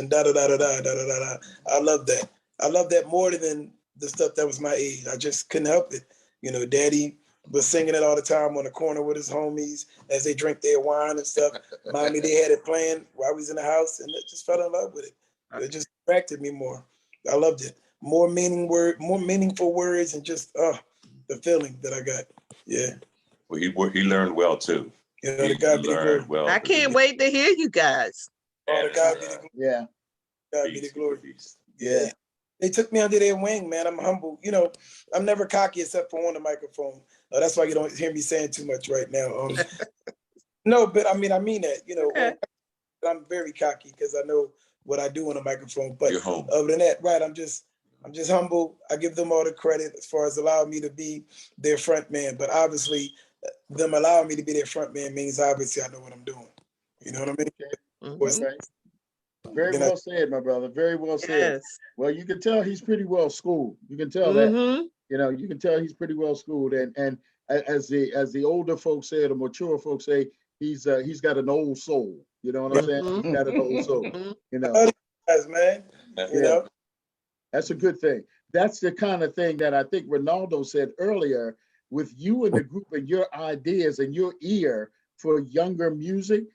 da da da da da da da da. I love that. I love that more than the stuff that was my age. I just couldn't help it. You know, Daddy was singing it all the time on the corner with his homies as they drink their wine and stuff. Mommy, they had it playing while I was in the house, and I just fell in love with it. It just attracted me more. I loved it. More meaningful words, and just the feeling that I got. Yeah. Well, he learned well too. Yeah, He learned well. I can't wait to hear you guys. Oh, to God be the glory. Yeah. God be the glory. Yeah. They took me under their wing, man. I'm humble. You know, I'm never cocky except for on the microphone. That's why you don't hear me saying too much right now. No, but I mean that. You know, I'm very cocky because I know what I do on the microphone. But other than that, right? I'm just humble. I give them all the credit as far as allowing me to be their front man. But obviously, them allowing me to be their front man means obviously I know what I'm doing. You know what I mean? Mm-hmm. Very well said, my brother. Very well said. Yes. Well, you can tell he's pretty well schooled. You can tell that. You know, you can tell he's pretty well schooled. And as the older folks say, the mature folks say, he's got an old soul. You know what I'm saying? He's got an old soul. You know, man. You know, that's a good thing. That's the kind of thing that I think Ronaldo said earlier. With you and the group and your ideas and your ear for younger music,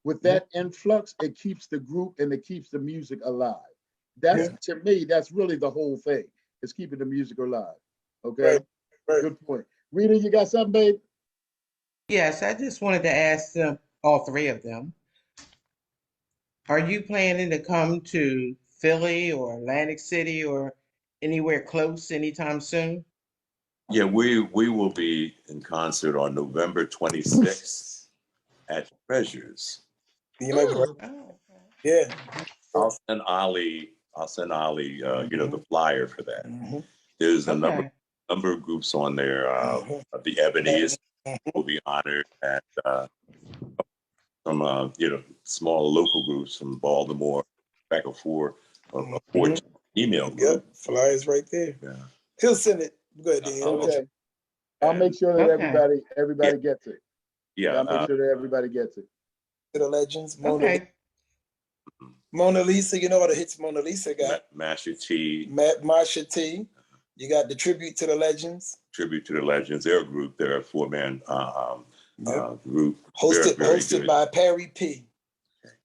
with that influx, it keeps the group and it keeps the music alive. That's to me, that's really the whole thing. It's keeping the music alive. Okay. Right. Good point. Rita, you got something, babe? Yes, I just wanted to ask them, all three of them, are you planning to come to Philly or Atlantic City or anywhere close anytime soon? Yeah, we will be in concert on November 26th at Treasures. You might be right. Yeah. I'll send Ali, you know, the flyer for that. There's a number of groups on there. The Ebonies will be honored, and some you know, small local groups from Baltimore, back and forth, email group. Yep, flyers right there. Yeah. He'll send it. Go ahead, Dan. Okay. I'll make sure that everybody gets it. Yeah. I'll make sure that everybody gets it. To the legends. Mona Lisa, you know what the hits Mona Lisa got? Masha T. Masha T. You got the Tribute to the Legends. Tribute to the Legends. They're a group. They're a four-man group. Hosted by Perry P. Okay.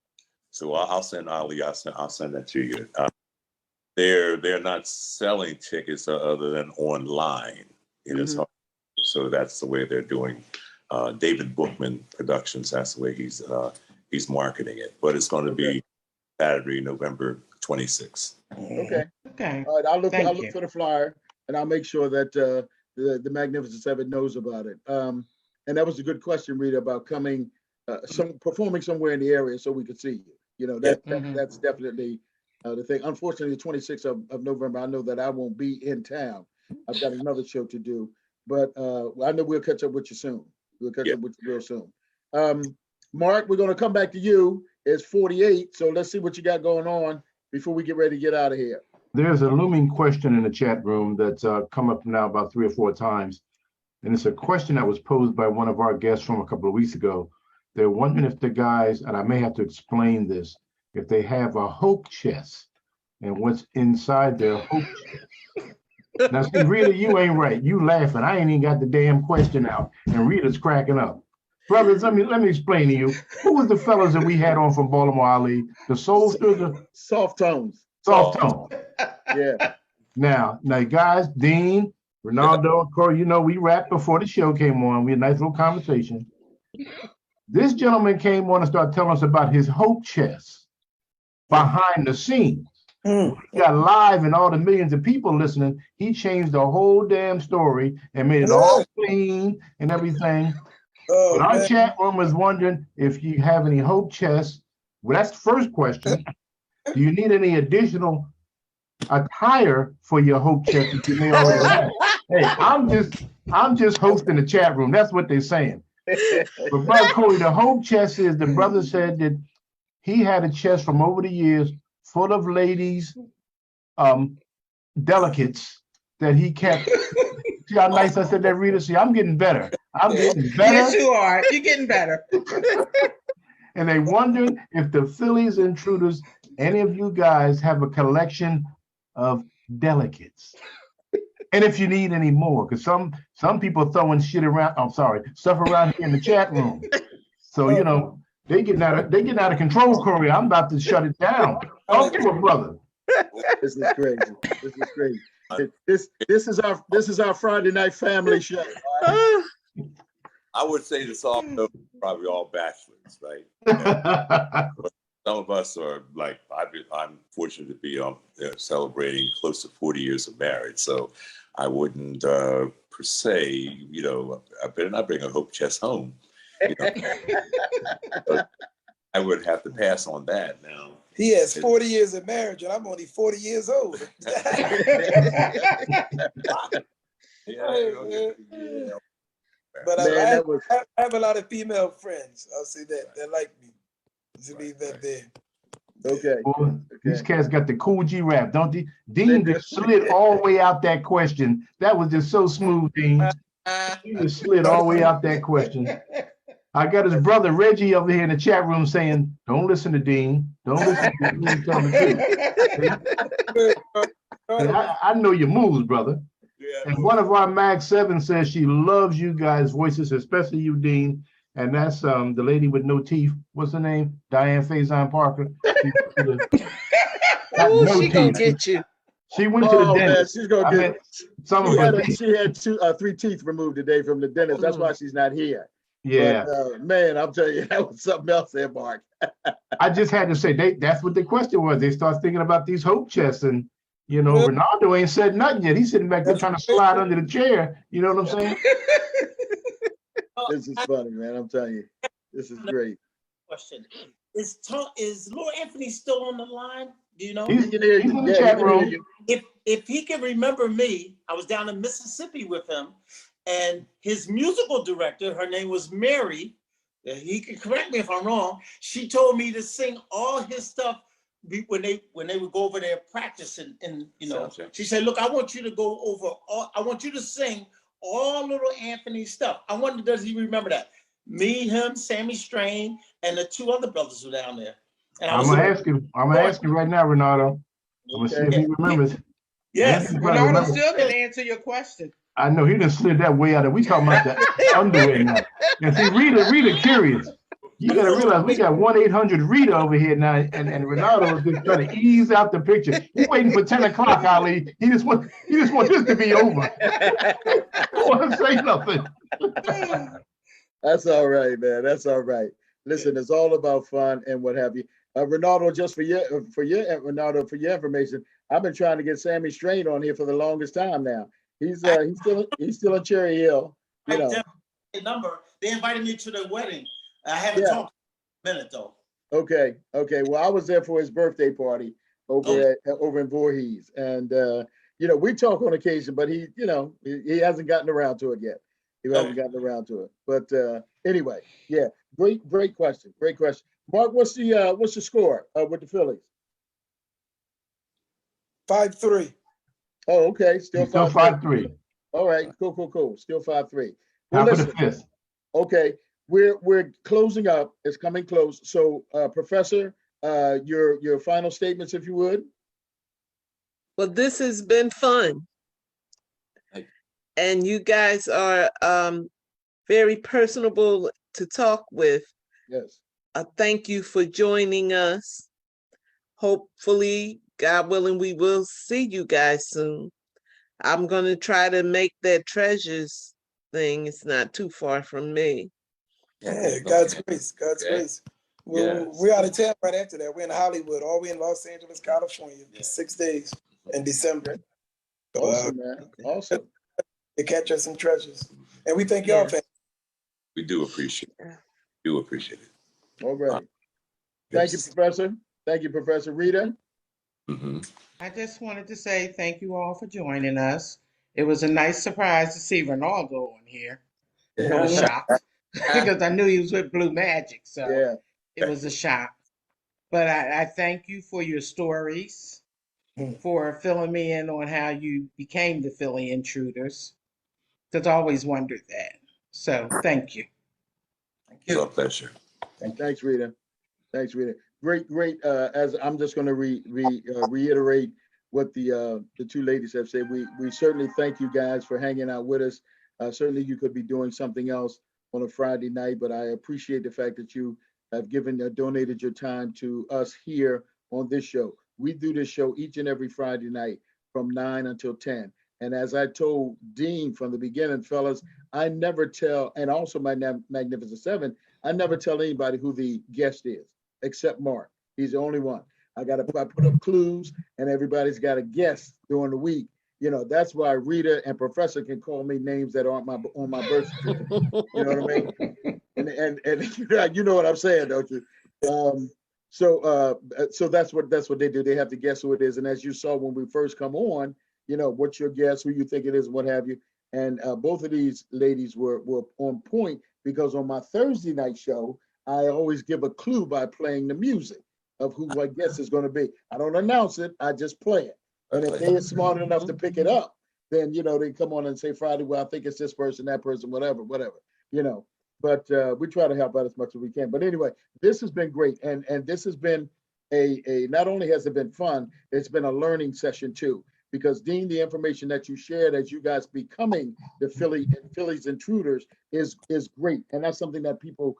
So I'll send Ali. I'll send that to you. They're not selling tickets other than online. It is hard. So that's the way they're doing. David Bookman Productions. That's the way he's marketing it. But it's going to be Saturday, November 26th. Okay. All right. I'll look for the flyer, and I'll make sure that the Magnificent Seven knows about it. And that was a good question, Rita, about coming, performing somewhere in the area so we could see you. You know, that's definitely the thing. Unfortunately, the 26th of November, I know that I won't be in town. I've got another show to do, but I know we'll catch up with you soon. We'll catch up with you real soon. Mark, we're going to come back to you. It's 48, so let's see what you got going on before we get ready to get out of here. There's a looming question in the chat room that's come up now about 3 or 4 times. And it's a question that was posed by one of our guests from a couple of weeks ago. They're wondering if the guys, and I may have to explain this, if they have a hope chest and what's inside their hope chest. Now, see, Rita, you ain't right. You laughing. I ain't even got the damn question out. And Rita's cracking up. Brothers, let me explain to you. Who was the fellas that we had on from Baltimore, Ali? The Soulsters, the Soft tones. Soft Tone. Yeah. Now, guys, Dean, Ronaldo, Corey, you know, we rapped before the show came on. We had a nice little conversation. This gentleman came on and started telling us about his hope chest behind the scenes. When he got live and all the millions of people listening, he changed the whole damn story and made it all clean and everything. But our chat room was wondering if you have any hope chests. Well, that's the first question. Do you need any additional attire for your hope chest that you may already have? Hey, I'm just hosting the chat room. That's what they're saying. But Brother Corey, the hope chest is the brother said that he had a chest from over the years full of ladies, delicates that he kept. See how nice I said that, Rita? See, I'm getting better. I'm getting better. Yes, you are. You're getting better. And they wondered if the Phillies Intruders, any of you guys have a collection of delicates. And if you need any more, because some people throwing shit around, stuff around here in the chat room. So, you know, they getting out of control, Corey. I'm about to shut it down. Talk to a brother. This is crazy. This is crazy. This is our Friday night family show. Right? I would say this all probably all bachelors, right? Some of us are like, I'm fortunate to be celebrating close to 40 years of marriage. So I wouldn't per se, you know, I better not bring a hope chest home. You know? I would have to pass on that now. He has 40 years of marriage, and I'm only 40 years old. But I have a lot of female friends. I'll say that like me. To leave that there. Okay. Well, these cats got the cool G rap, don't they? Dean just slid all the way out that question. That was just so smooth, Dean. He just slid all the way out that question. I got his brother Reggie over here in the chat room saying, "Don't listen to Dean. Don't listen to Dean. Tell the truth." I know your moves, brother. Yeah. And one of our Mag 7 says she loves you guys' voices, especially you, Dean. And that's the lady with no teeth. What's her name? Diane Faison Parker. She gonna get you. She went to the dentist. Man, she's gonna get. She had 3 teeth removed today from the dentist. That's why she's not here. Yeah, but, man, I'm telling you, that was something else there, Mark. I just had to say that's what the question was. They start thinking about these hope chests, and you know, Ronaldo ain't said nothing yet. He's sitting back there trying to slide under the chair. You know what I'm saying? This is funny, man. I'm telling you, this is great. Question: Is Lord Anthony still on the line? Do you know? He's in the chat room. If he can remember me, I was down in Mississippi with him. And his musical director, her name was Mary. He can correct me if I'm wrong. She told me to sing all his stuff when they would go over there practicing. And you know, she said, "Look, I want you to go over all. I want you to sing all little Anthony stuff." I wonder, does he remember that? Me, him, Sammy Strain, and the 2 other brothers were down there. And I'm gonna ask him. I'm gonna ask him right now, Renato. I'm gonna see if he remembers. Yes, Renato still can answer your question. I know he just slid that way out of. We talking about the underwear now. And see, Rita curious. You gotta realize we got 1-800 Rita over here now, and Renato is just trying to ease out the picture. He's waiting for 10 o'clock, Ali. He just wants this to be over. I don't want to say nothing. That's all right, man. That's all right. Listen, it's all about fun and what have you. Ronaldo, just for your information, I've been trying to get Sammy Strain on here for the longest time now. He's still in Cherry Hill. You know. Number. They invited me to their wedding. I haven't talked in a minute though. Okay. Well, I was there for his birthday party over in Voorhees, and you know, we talk on occasion, but he hasn't gotten around to it yet. He hasn't gotten around to it. But anyway, yeah, great question. Mark, what's the score with the Phillies? 5-3. Oh, okay. Still 5-3. All right, cool. Still 5-3. Well, listen. Okay, we're closing up. It's coming close. So, Professor, your final statements, if you would. Well, this has been fun, and you guys are very personable to talk with. Yes. Thank you for joining us. Hopefully, God willing, we will see you guys soon. I'm going to try to make that treasures thing. It's not too far from me. Yeah, God's grace, God's grace. Well, Yes. we're out of town right after that. We're in Hollywood, all the way in Los Angeles, California, for 6 days in December. So, Awesome, man. Awesome. to catch us some treasures. And we thank y'all, Yes. fans. We do appreciate it. Do appreciate it. All right. Thank you, Professor. Thank you, Professor Rita. I just wanted to say thank you all for joining us. It was a nice surprise to see Ronaldo on here. I was shocked because I knew he was with Blue Magic, so Yeah. it was a shock. But I thank you for your stories, for filling me in on how you became the Philly Intruders, because I always wondered that. So thank you. It's a pleasure. Thanks, Rita. Thanks, Rita. Great. As I'm just going to reiterate what the two ladies have said. We certainly thank you guys for hanging out with us. Certainly, you could be doing something else on a Friday night, but I appreciate the fact that you have donated your time to us here on this show. We do this show each and every Friday night from 9 until 10. And as I told Dean from the beginning, fellas, I never tell, and also my Magnificent Seven, I never tell anybody who the guest is, except Mark. He's the only one. I put up clues, and everybody's got a guess during the week. You know, that's why Rita and Professor can call me names that aren't on my birth certificate. You know what I mean? And you know what I'm saying, don't you? So that's what they do. They have to guess who it is. And as you saw when we first come on, you know, what's your guess, who you think it is, what have you. And both of these ladies were on point, because on my Thursday night show, I always give a clue by playing the music of who I guess is going to be. I don't announce it, I just play it. And if they are smart enough to pick it up, then, you know, they come on and say, Friday, well, I think it's this person, that person, whatever, you know. But we try to help out as much as we can. But anyway, this has been great. And this has been not only has it been fun, it's been a learning session too. Because Dean, the information that you shared as you guys becoming the Philly's Intruders is great. And that's something that people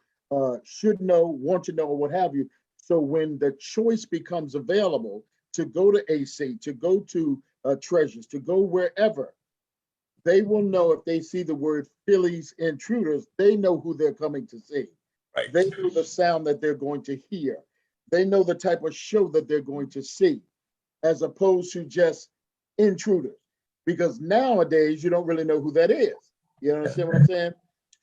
should know, want to know, or what have you. So when the choice becomes available to go to AC, to go to Treasures, to go wherever, they will know if they see the word Philly's Intruders, they know who they're coming to see. Right. They know the sound that they're going to hear. They know the type of show that they're going to see, as opposed to just Intruders. Because nowadays, you don't really know who that is. You understand what I'm saying?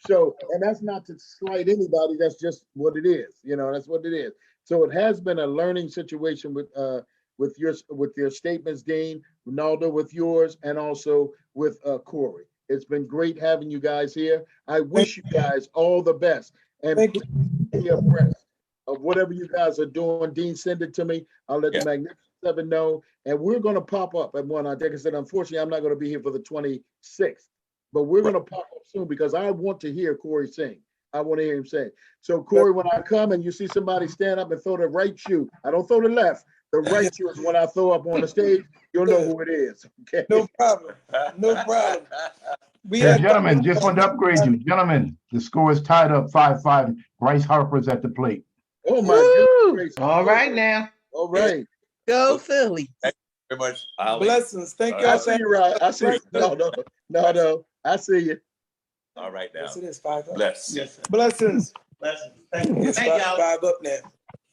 So, and that's not to slight anybody, that's just what it is. You know, that's what it is. So it has been a learning situation with your statements, Dean, Ronaldo with yours, and also with Corey. It's been great having you guys here. I wish you guys all the best, and please be abreast of whatever you guys are doing. Dean, send it to me. I'll let the Magnificent Seven know, and we're going to pop up at one. Like I said, unfortunately, I'm not going to be here for the 26th, but we're going to pop up soon because I want to hear Corey sing. I want to hear him sing. So, Corey, when I come and you see somebody stand up and throw the right shoe, I don't throw the left. The right shoe is when I throw up on the stage. You'll know who it is. Okay. No problem. No problem. Gentlemen, just want to upgrade you. Gentlemen, the score is tied up 5-5. Bryce Harper's at the plate. Oh, my goodness. All right now. All right. Go Philly. Thank you very much, Ali. Blessings. Thank you. I see you, right. I see you. No. I see you. All right now. Yes, it is 5 up. Bless. Yes, sir. Blessings. Blessings. Thank you. It's Thank y'all. 5 up now.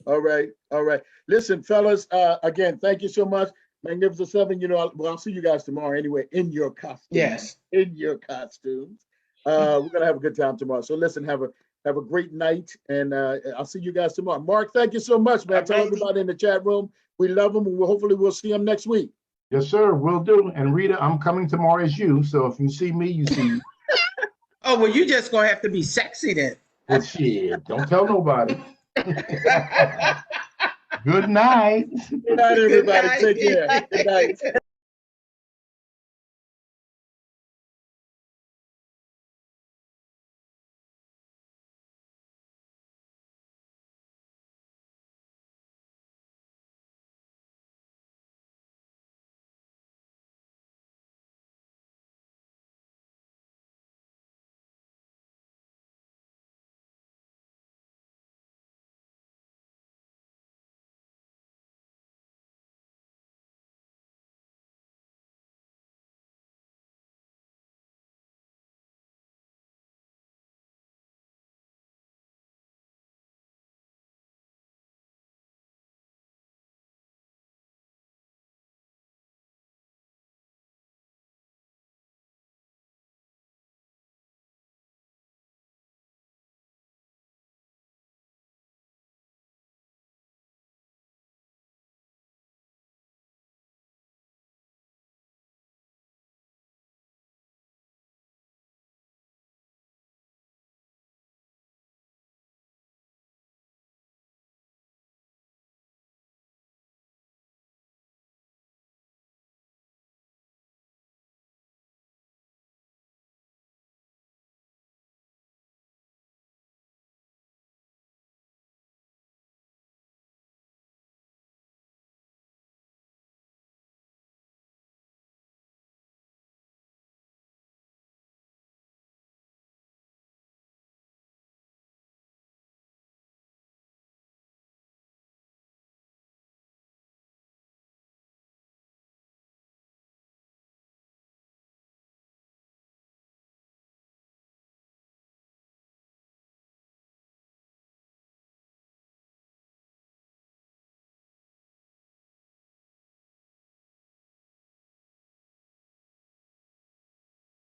All right. Listen, fellas, again, thank you so much. Magnificent Seven, you know, I'll see you guys tomorrow anyway, in your costumes. Yes. In your costumes. We're going to have a good time tomorrow. So listen, have a great night, and I'll see you guys tomorrow. Mark, thank you so much, man. Tell everybody in the chat room, we love them, and hopefully we'll see them next week. Yes, sir, will do. And Rita, I'm coming tomorrow as you, so if you see me, you see me. Oh, well, you just going to have to be sexy then. Well, shit, don't tell nobody. Good night. Good night, everybody. Take care. Good night.